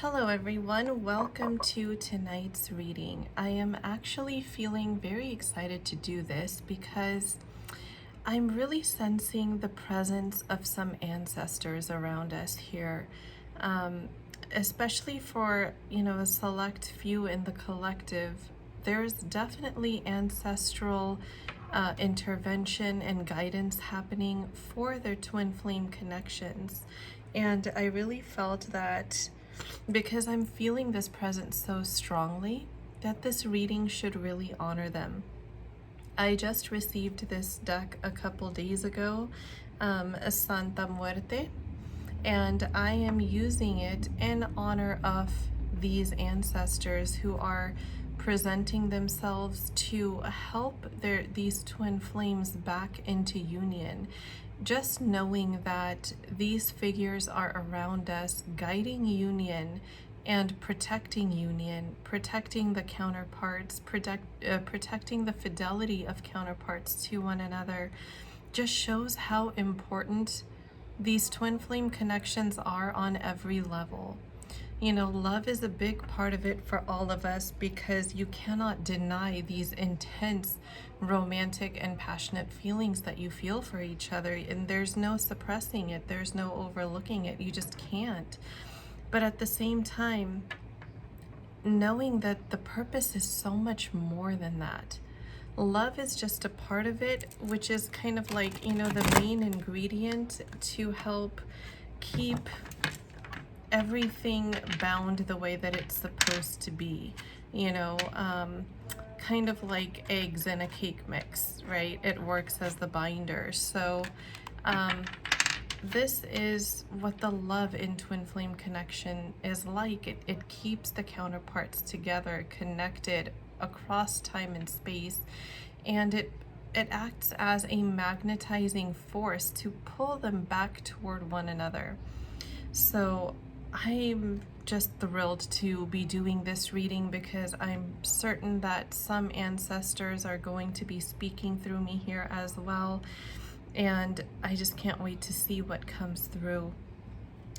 Hello everyone, welcome to tonight's reading. I am actually feeling very excited to do this because I'm really sensing the presence of some ancestors around us here, um, especially for, a select few in the collective. There's definitely ancestral intervention and guidance happening for their twin flame connections. And I really felt that because I'm feeling this presence so strongly, that this reading should really honor them. I just received this deck a couple days ago, a Santa Muerte, and I am using it in honor of these ancestors who are presenting themselves to help these twin flames back into union. Just knowing that these figures are around us, guiding union and protecting union, protecting the counterparts, protecting the fidelity of counterparts to one another, just shows how important these twin flame connections are on every level. Love is a big part of it for all of us because you cannot deny these intense romantic and passionate feelings that you feel for each other. And there's no suppressing it, there's no overlooking it. You just can't. But at the same time, knowing that the purpose is so much more than that. Love is just a part of it, which is kind of like, the main ingredient to help keep everything bound the way that it's supposed to be, kind of like eggs in a cake mix, right? It works as the binder. So this is what the love in twin flame connection is like. It keeps the counterparts together, connected across time and space, and it acts as a magnetizing force to pull them back toward one another. So I'm just thrilled to be doing this reading because I'm certain that some ancestors are going to be speaking through me here as well. And I just can't wait to see what comes through.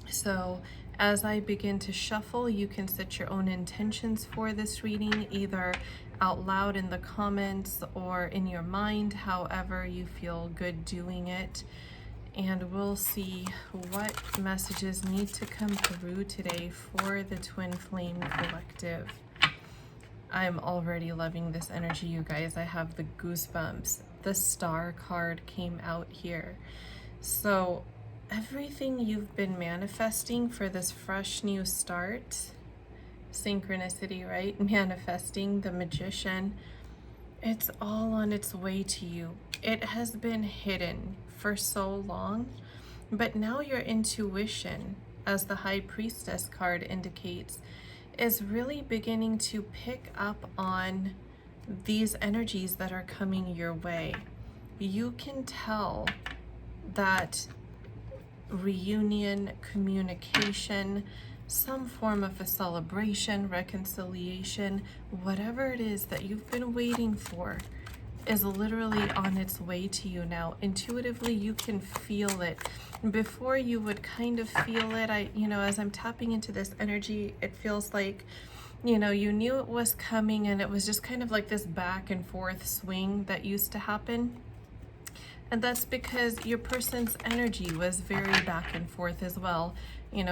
So as I begin to shuffle, you can set your own intentions for this reading, either out loud in the comments or in your mind, however you feel good doing it. And we'll see what messages need to come through today for the Twin Flame Collective. I'm already loving this energy, you guys. I have the goosebumps. The Star card came out here. So everything you've been manifesting for this fresh new start, synchronicity, right? Manifesting the Magician, it's all on its way to you. It has been hidden for so long, but now your intuition, as the High Priestess card indicates, is really beginning to pick up on these energies that are coming your way. You can tell that reunion, communication, some form of a celebration, reconciliation, whatever it is that you've been waiting for is literally on its way to you now. Intuitively, you can feel it. Before you would kind of feel it, as I'm tapping into this energy, it feels like, you knew it was coming and it was just kind of like this back and forth swing that used to happen. And that's because your person's energy was very back and forth as well.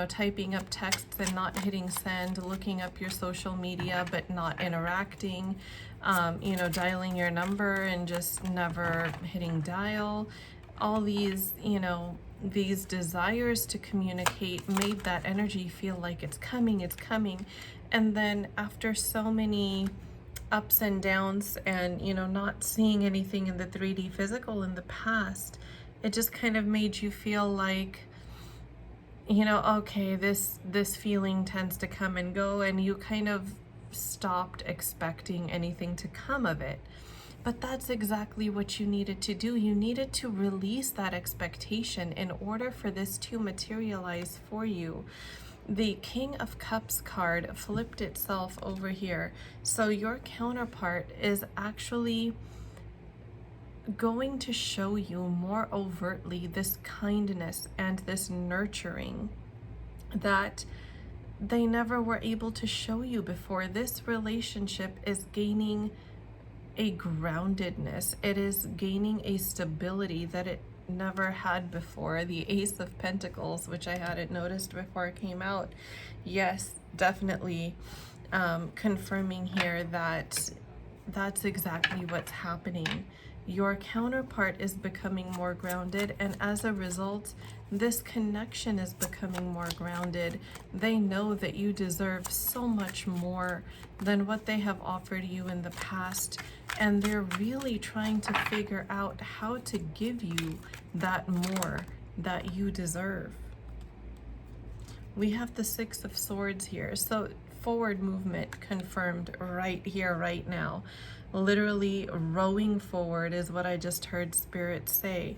Typing up texts and not hitting send, looking up your social media but not interacting, dialing your number and just never hitting dial. All these, these desires to communicate made that energy feel like it's coming. And then after so many ups and downs and not seeing anything in the 3D physical in the past, it just kind of made you feel like, okay, this feeling tends to come and go, and you kind of stopped expecting anything to come of it. But that's exactly what you needed to do. You needed to release that expectation in order for this to materialize for you. The King of Cups card flipped itself over here. So your counterpart is actually going to show you more overtly this kindness and this nurturing that they never were able to show you before. This relationship is gaining a groundedness. It is gaining a stability that it never had before. The Ace of Pentacles, which I hadn't noticed before it came out. Yes, definitely confirming here that that's exactly what's happening. Your counterpart is becoming more grounded, and as a result, this connection is becoming more grounded. They know that you deserve so much more than what they have offered you in the past, and they're really trying to figure out how to give you that more that you deserve. We have the Six of Swords here, so forward movement confirmed right here, right now. Literally rowing forward is what I just heard Spirit say.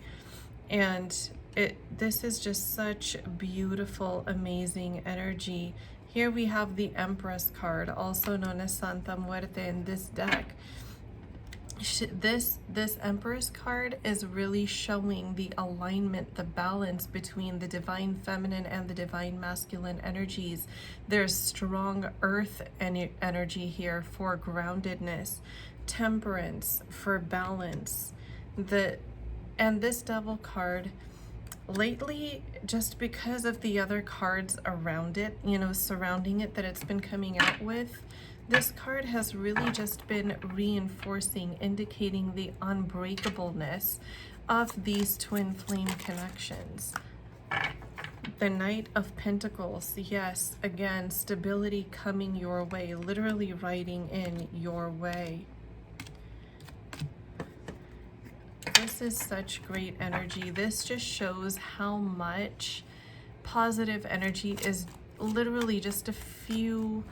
And this is just such beautiful, amazing energy. Here we have the Empress card, also known as Santa Muerte in this deck. This Empress card is really showing the alignment, the balance between the divine feminine and the divine masculine energies. There's strong earth energy here for groundedness, temperance for balance. And this Devil card, lately, just because of the other cards around it, you know, surrounding it that it's been coming out with, this card has really just been reinforcing, indicating the unbreakableness of these twin flame connections. The Knight of Pentacles, yes, again, stability coming your way, literally riding in your way. This is such great energy. This just shows how much positive energy is literally just a few,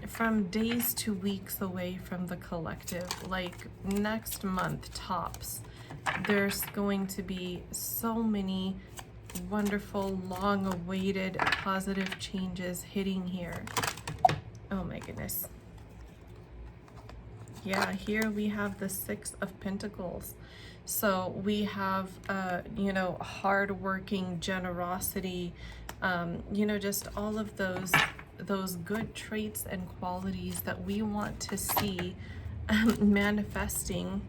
from days to weeks away from the collective. Like next month tops, there's going to be so many wonderful, long-awaited positive changes hitting here. Oh my goodness. Yeah, here we have the Six of Pentacles. So we have, you know, hardworking, generosity, you know, just all of those good traits and qualities that we want to see manifesting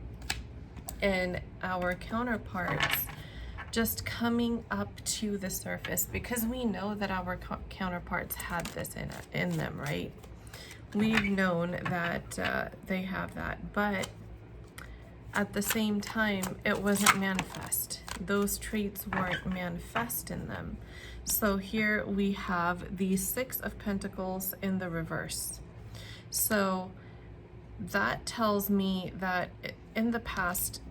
in our counterparts, just coming up to the surface, because we know that our counterparts had this in them, right? We've known that they have that, but at the same time, it wasn't manifest. Those traits weren't manifest in them. So here we have the Six of Pentacles in the reverse. So that tells me that in the past,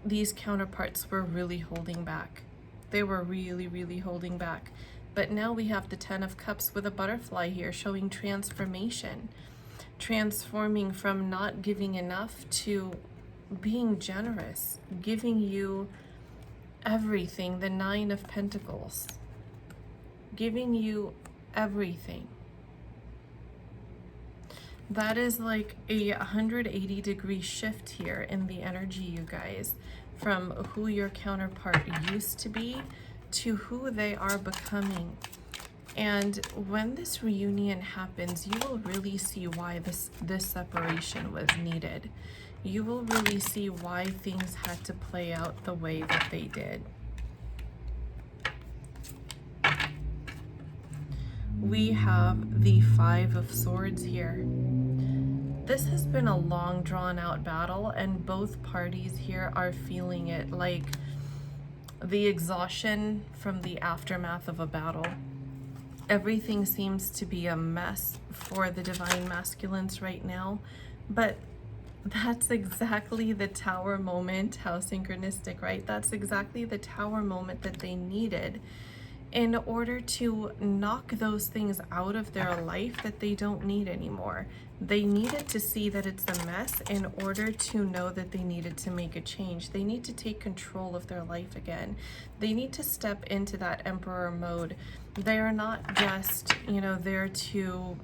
these counterparts were really holding back. They were really, really holding back. But now we have the Ten of Cups with a butterfly here, showing transformation. Transforming from not giving enough to being generous, giving you everything. The Nine of Pentacles, giving you everything. That is like a 180-degree shift here in the energy, you guys, from who your counterpart used to be to who they are becoming. And when this reunion happens, you will really see why this separation was needed. You will really see why things had to play out the way that they did. We have the Five of Swords here. This has been a long, drawn-out battle, and both parties here are feeling it, like the exhaustion from the aftermath of a battle. Everything seems to be a mess for the divine masculines right now, but that's exactly the Tower moment. How synchronistic, right? That's exactly the Tower moment that they needed in order to knock those things out of their life that they don't need anymore. They needed to see that it's a mess in order to know that they needed to make a change. They need to take control of their life again. They need to step into that Emperor mode. They are not just, you know, there to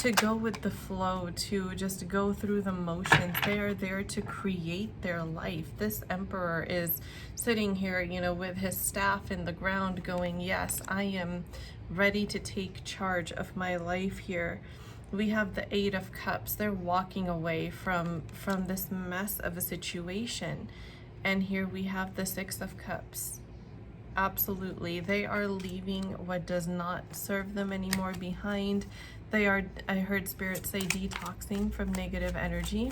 to go with the flow, to just go through the motions. They are there to create their life. This emperor is sitting here, you know, with his staff in the ground going, yes, I am ready to take charge of my life here. We have the Eight of Cups. They're walking away from this mess of a situation. And here we have the Six of Cups. Absolutely. They are leaving what does not serve them anymore behind. They are, I heard Spirit say, detoxing from negative energy.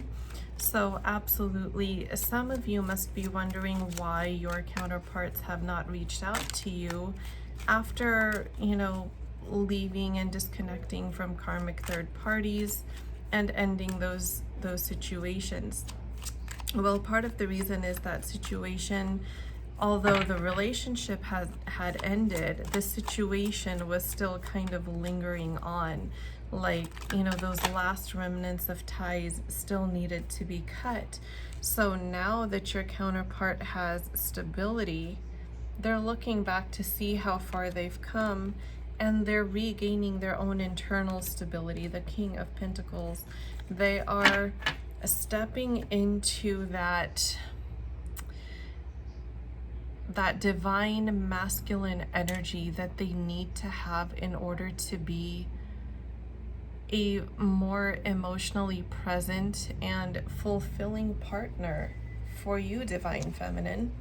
So absolutely, some of you must be wondering why your counterparts have not reached out to you after, you know, leaving and disconnecting from karmic third parties and ending those situations. Well, part of the reason is that situation, although the relationship had ended, the situation was still kind of lingering on. Like, you know, those last remnants of ties still needed to be cut. So now that your counterpart has stability, they're looking back to see how far they've come, and they're regaining their own internal stability. The King of Pentacles, they are stepping into that divine masculine energy that they need to have in order to be a more emotionally present and fulfilling partner for you, Divine Feminine.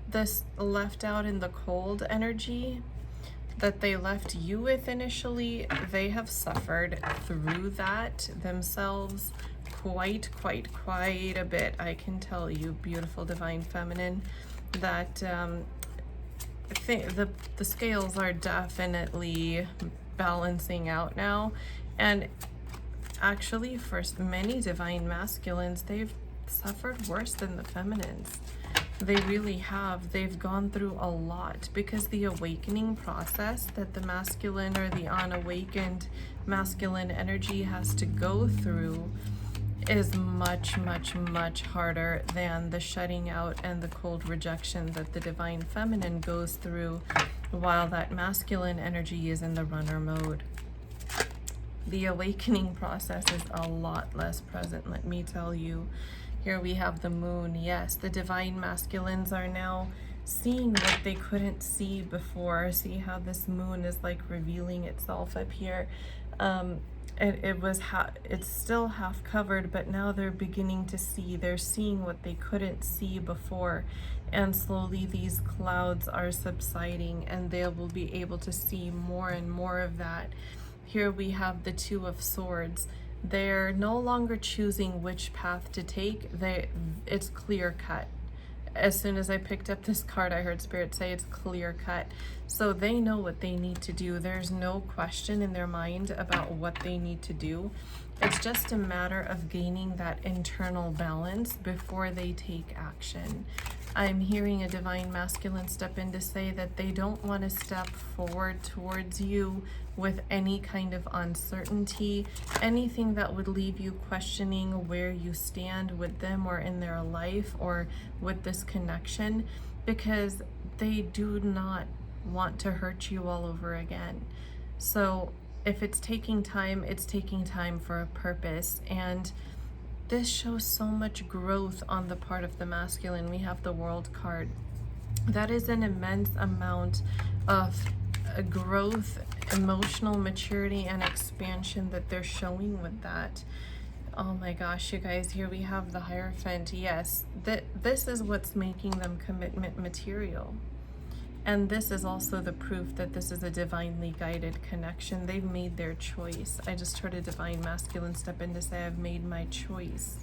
This left out in the cold energy that they left you with initially, they have suffered through that themselves quite a bit. I can tell you, beautiful Divine Feminine, that the scales are definitely balancing out now. And actually, for many Divine Masculines, they've suffered worse than the Feminines. They really have. They've gone through a lot, because the awakening process that the masculine or the unawakened masculine energy has to go through is much harder than the shutting out and the cold rejection that the Divine Feminine goes through while that masculine energy is in the runner mode. The awakening process is a lot less present, let me tell you. Here we have the Moon. Yes, the Divine Masculines are now seeing what they couldn't see before. See how this Moon is like revealing itself up here. It's still half covered, but now they're beginning to see. They're seeing what they couldn't see before, and slowly these clouds are subsiding, and they will be able to see more and more of that. Here we have the Two of Swords. They're no longer choosing which path to take. It's clear cut. As soon as I picked up this card, I heard Spirit say it's clear cut. So they know what they need to do. There's no question in their mind about what they need to do. It's just a matter of gaining that internal balance before they take action. I'm hearing a Divine Masculine step in to say that they don't want to step forward towards you with any kind of uncertainty, anything that would leave you questioning where you stand with them or in their life or with this connection, because they do not want to hurt you all over again. So if it's taking time, it's taking time for a purpose. And this shows so much growth on the part of the masculine. We have the World card. That is an immense amount of growth, emotional maturity, and expansion that they're showing with that. Oh my gosh, you guys, here we have the Hierophant. Yes, this is what's making them commitment material. And this is also the proof that this is a divinely guided connection. They've made their choice. I just heard a Divine Masculine step in to say, I've made my choice.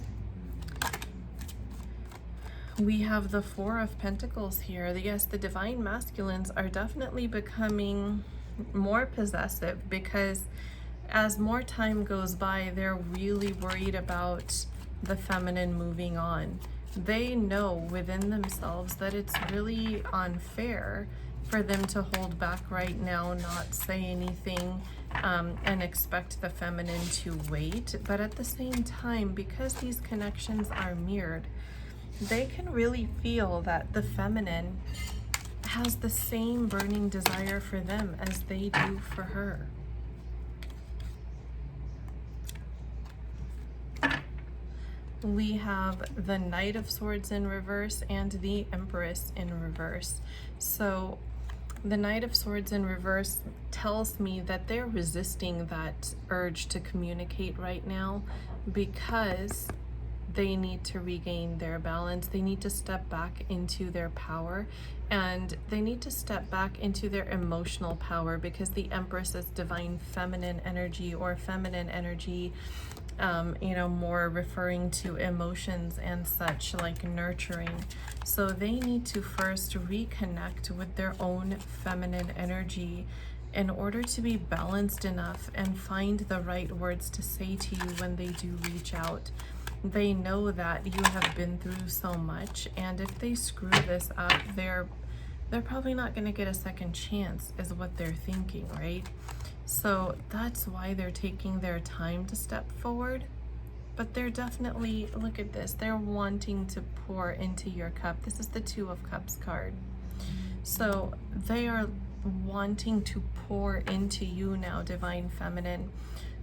We have the Four of Pentacles here. Yes, the Divine Masculines are definitely becoming more possessive, because as more time goes by, they're really worried about the feminine moving on. They know within themselves that it's really unfair for them to hold back right now, not say anything, and expect the feminine to wait. But at the same time, because these connections are mirrored, they can really feel that the feminine has the same burning desire for them as they do for her. We have the Knight of Swords in reverse and the Empress in reverse. So the Knight of Swords in reverse tells me that they're resisting that urge to communicate right now because they need to regain their balance. They need to step back into their power, and they need to step back into their emotional power, because the Empress is divine feminine energy, or feminine energy, you know, more referring to emotions and such, like nurturing. So they need to first reconnect with their own feminine energy in order to be balanced enough and find the right words to say to you when they do reach out. They know that you have been through so much, and if they screw this up, they're probably not going to get a second chance, is what they're thinking, right? So that's why they're taking their time to step forward. But they're definitely, look at this, they're wanting to pour into your cup. This is the Two of Cups card. So they are wanting to pour into you now, divine feminine.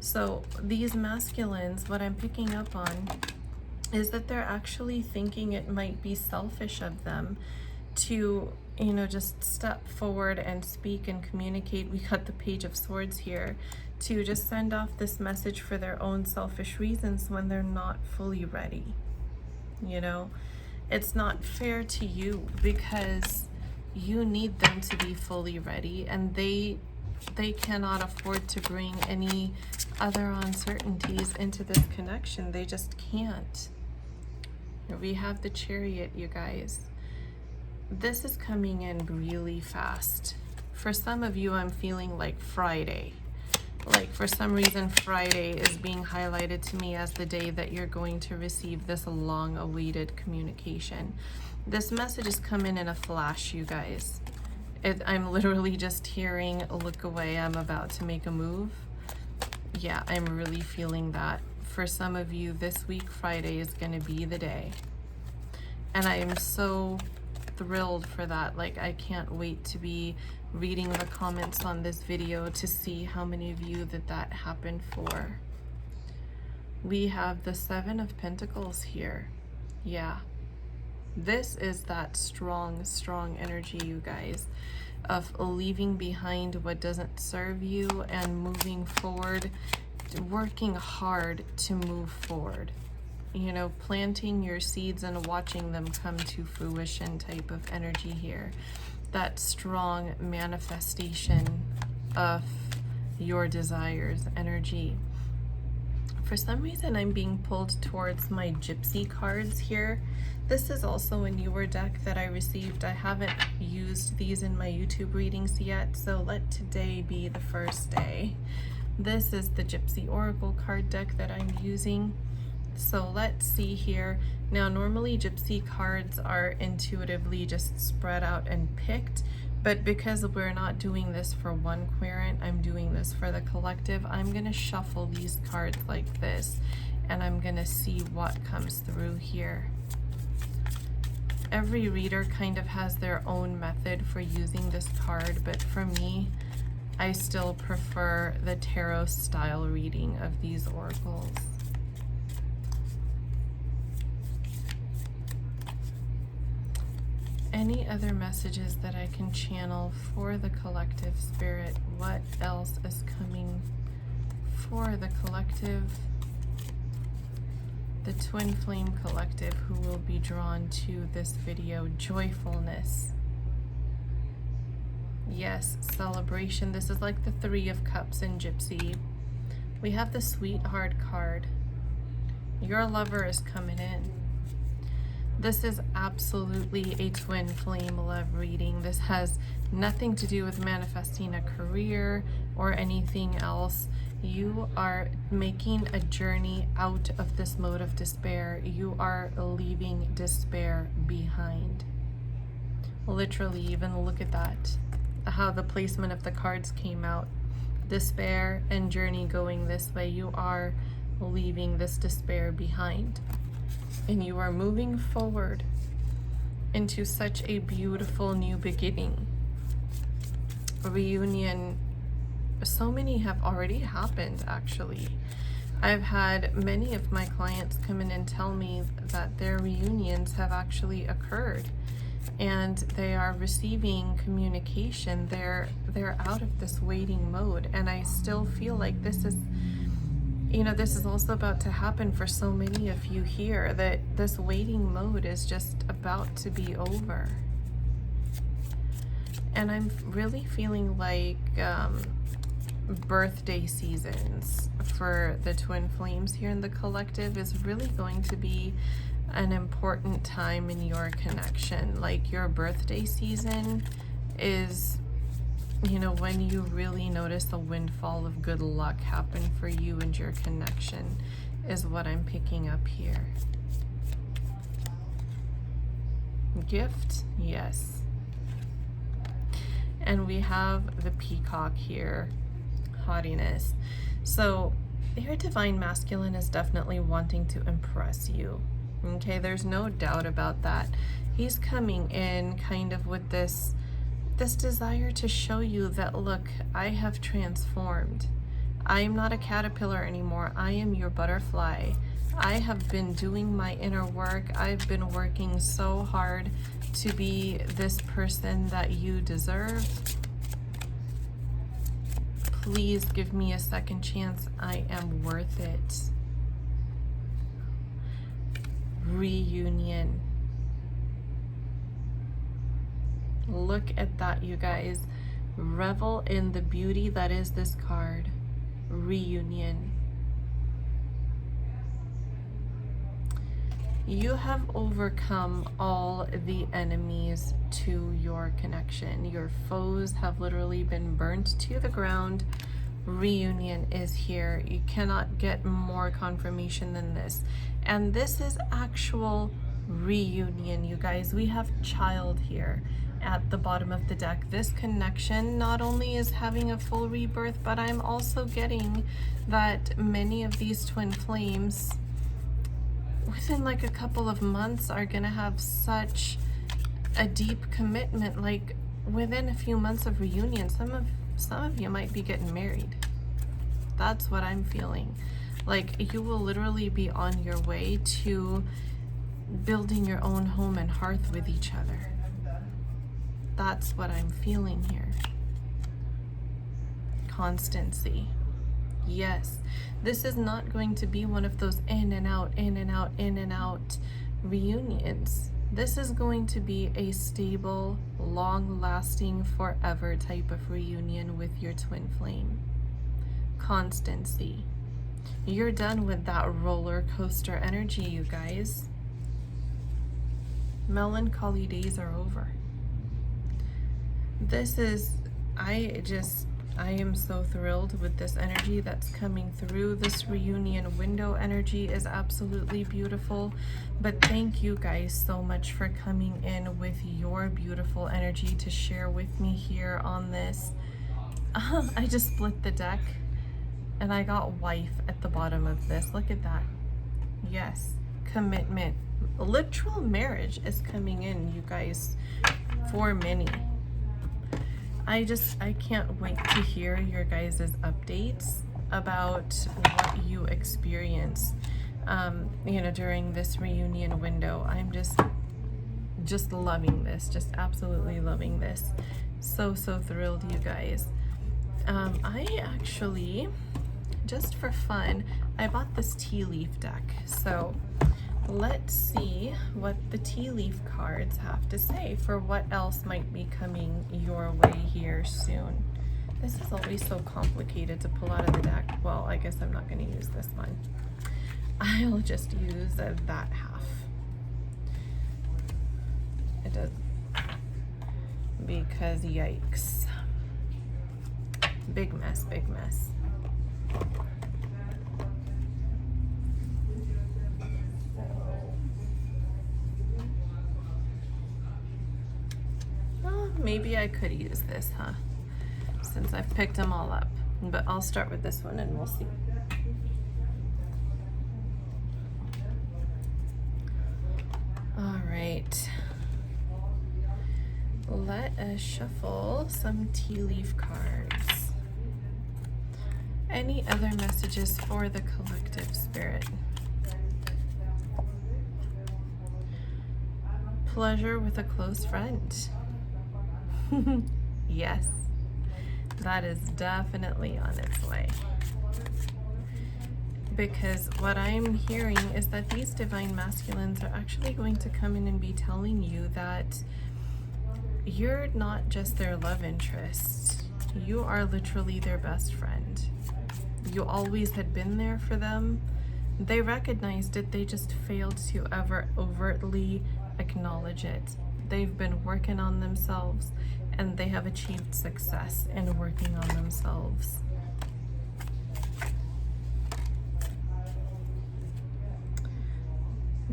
So these masculines, what I'm picking up on is that they're actually thinking it might be selfish of them to, you know, just step forward and speak and communicate. We got the Page of Swords here, to just send off this message for their own selfish reasons when they're not fully ready. You know, it's not fair to you, because you need them to be fully ready, and they cannot afford to bring any other uncertainties into this connection. They just can't. Here we have the Chariot, you guys. This is coming in really fast. For some of you, I'm feeling like Friday. Like, for some reason, Friday is being highlighted to me as the day that you're going to receive this long-awaited communication. This message is coming in a flash, you guys. I'm literally just hearing, look away, I'm about to make a move. Yeah, I'm really feeling that. For some of you, this week, Friday is going to be the day. And I am so thrilled for that. Like, I can't wait to be reading the comments on this video to see how many of you that happened for. We have the Seven of Pentacles here. Yeah. This is that strong, strong energy, you guys, of leaving behind what doesn't serve you and moving forward, working hard to move forward. You know, planting your seeds and watching them come to fruition type of energy here. That strong manifestation of your desires energy. For some reason, I'm being pulled towards my Gypsy cards here. This is also a newer deck that I received. I haven't used these in my YouTube readings yet, so let today be the first day. This is the Gypsy Oracle card deck that I'm using. So let's see here. Now, normally Gypsy cards are intuitively just spread out and picked, but because we're not doing this for one querent, I'm doing this for the collective. I'm going to shuffle these cards like this, and I'm going to see what comes through here. Every reader kind of has their own method for using this card, but for me, I still prefer the tarot style reading of these oracles. Any other messages that I can channel for the collective spirit? What else is coming for the collective? The Twin Flame Collective, who will be drawn to this video. Joyfulness. Yes, celebration. This is like the Three of Cups in Gypsy. We have the Sweetheart card. Your lover is coming in. This is absolutely a twin flame love reading. This has nothing to do with manifesting a career or anything else. You are making a journey out of this mode of despair. You are leaving despair behind. Literally, even look at that. How the placement of the cards came out. Despair and journey going this way. You are leaving this despair behind. And you are moving forward into such a beautiful new beginning. A reunion. So many have already happened, actually. I've had many of my clients come in and tell me that their reunions have actually occurred and they are receiving communication. They're out of this waiting mode, and I still feel like this is, you know, this is also about to happen for so many of you here, that this waiting mode is just about to be over. And I'm really feeling like birthday seasons for the twin flames here in the collective is really going to be an important time in your connection. Like your birthday season is, you know, when you really notice a windfall of good luck happen for you and your connection, is what I'm picking up here. Gift, yes. And we have the peacock here, haughtiness. So your divine masculine is definitely wanting to impress you. Okay, there's no doubt about that. He's coming in kind of with this desire to show you that, look, I have transformed. I am not a caterpillar anymore. I am your butterfly. I have been doing my inner work. I've been working so hard to be this person that you deserve. Please give me a second chance. I am worth it. Reunion. Look at that, you guys. Revel in the beauty that is this card. Reunion. You have overcome all the enemies to your connection. Your foes have literally been burnt to the ground. Reunion is here. You cannot get more confirmation than this. And this is actual reunion, you guys. We have child here at the bottom of the deck. This connection not only is having a full rebirth, but I'm also getting that many of these twin flames within like a couple of months are gonna have such a deep commitment. Like within a few months of reunion, some of you might be getting married. That's what I'm feeling. Like you will literally be on your way to building your own home and hearth with each other. That's what I'm feeling here. Constancy. Yes, this is not going to be one of those in and out, in and out, in and out reunions. This is going to be a stable, long-lasting, forever type of reunion with your twin flame. Constancy. You're done with that roller coaster energy, you guys. Melancholy days are over. This is, I am so thrilled with this energy that's coming through. This reunion window energy is absolutely beautiful. But thank you guys so much for coming in with your beautiful energy to share with me here on this. I just split the deck and I got wife at the bottom of this. Look at that. Yes, commitment. Literal marriage is coming in, you guys, for many. I can't wait to hear your guys' updates about what you experience, you know, during this reunion window. I'm just loving this, just absolutely loving this. So thrilled, you guys. I actually, just for fun, I bought this tea leaf deck. So let's see what the tea leaf cards have to say for what else might be coming your way here soon. This is always so complicated to pull out of the deck. Well, I guess I'm not going to use this one. I'll just use that half. It does, because yikes. Big mess, big mess. Maybe I could use this, huh? Since I've picked them all up. But I'll start with this one and we'll see. All right. Let us shuffle some tea leaf cards. Any other messages for the collective spirit? Pleasure with a close friend. Yes, that is definitely on its way. Because what I'm hearing is that these divine masculines are actually going to come in and be telling you that you're not just their love interest. You are literally their best friend. You always had been there for them. They recognized it, they just failed to ever overtly acknowledge it. They've been working on themselves and they have achieved success in working on themselves.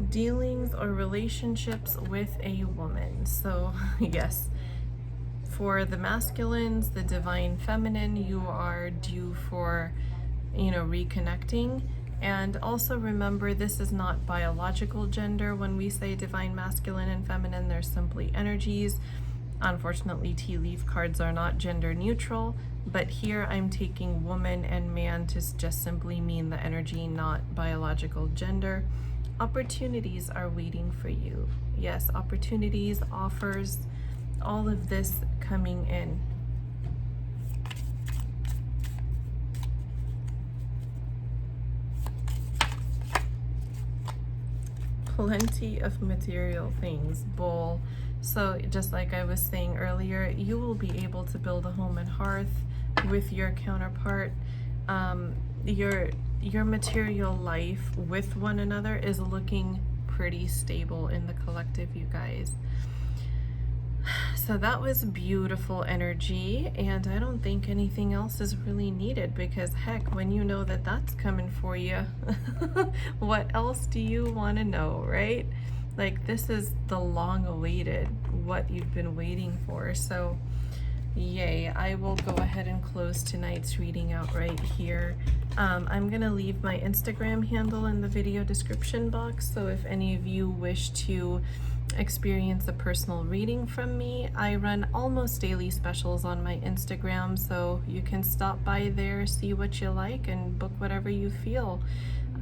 Dealings or relationships with a woman. So yes, for the masculines, the divine feminine, you are due for, reconnecting. And also remember, this is not biological gender. When we say divine masculine and feminine, they're simply energies. Unfortunately, tea leaf cards are not gender neutral, but here I'm taking woman and man to just simply mean the energy, not biological gender. Opportunities are waiting for you. Yes, opportunities, offers, all of this coming in. Plenty of material things, bull. So just like I was saying earlier, you will be able to build a home and hearth with your counterpart. Your material life with one another is looking pretty stable in the collective, you guys. So that was beautiful energy, and I don't think anything else is really needed, because heck, when you know that that's coming for you, what else do you want to know, right? Like, this is the long-awaited, what you've been waiting for. So yay. I will go ahead and close tonight's reading out right here. I'm gonna leave my Instagram handle in the video description box, so if any of you wish to experience a personal reading from me, I run almost daily specials on my Instagram, so you can stop by there, see what you like, and book whatever you feel.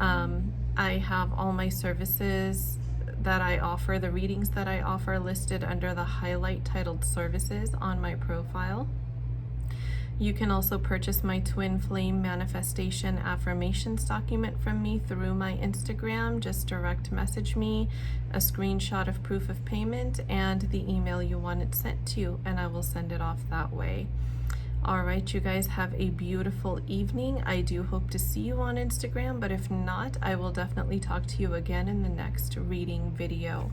I have all my services that I offer, the readings that I offer, listed under the highlight titled services on my profile. You can also purchase my Twin Flame Manifestation Affirmations document from me through my Instagram. Just direct message me a screenshot of proof of payment and the email you want it sent to, and I will send it off that way. All right, you guys have a beautiful evening. I do hope to see you on Instagram, but if not, I will definitely talk to you again in the next reading video.